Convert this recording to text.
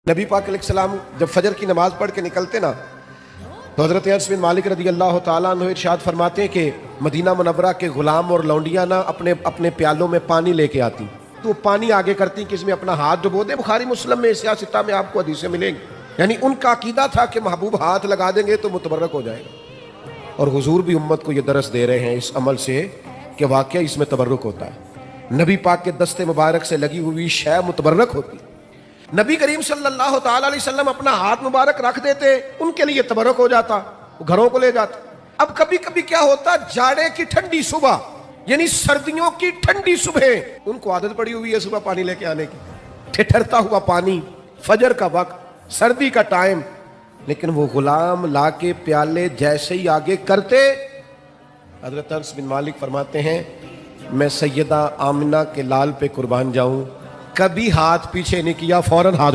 नबी पाक अलैहिस्सलाम जब फजर की नमाज पढ़ के निकलते ना तो हज़रत अनस बिन मालिक रज़ी अल्लाह तआला अन्हु इरशाद फरमाते हैं कि मदीना मुनव्वरा के गुलाम और लौंडियाँ ना अपने अपने प्यालों में पानी लेके आती, तो पानी आगे करती कि इसमें अपना हाथ डुबो दे। बुखारी मुस्लिम में सियासता में आपको हदीसें मिलेंगी। यानी उनका अकीदा था कि महबूब हाथ लगा देंगे तो मुतबर्रक हो जाएगा। और हुजूर भी उम्मत को ये दरस दे रहे हैं इस अमल से कि वाकई इसमें तबर्रुक होता है। नबी पाक के दस्ते मुबारक से लगी हुई शय मुतबर्रक होती। नबी करीम सल्लल्लाहु ताला अलैहि वसल्लम अपना हाथ मुबारक रख देते, उनके लिए तबर्रुक हो जाता, वो घरों को ले जाते। अब कभी कभी क्या होता, जाड़े की ठंडी सुबह यानी सर्दियों की ठंडी सुबह, उनको आदत पड़ी हुई है सुबह पानी लेके आने की, ठिठरता हुआ पानी, फजर का वक्त, सर्दी का टाइम, लेकिन वो गुलाम लाके प्याले जैसे ही आगे करते, हजरत अनस बिन मालिक फरमाते हैं मैं सैयदा आमिना के लाल पे कुर्बान जाऊं, कभी हाथ पीछे नहीं किया, फौरन हाथ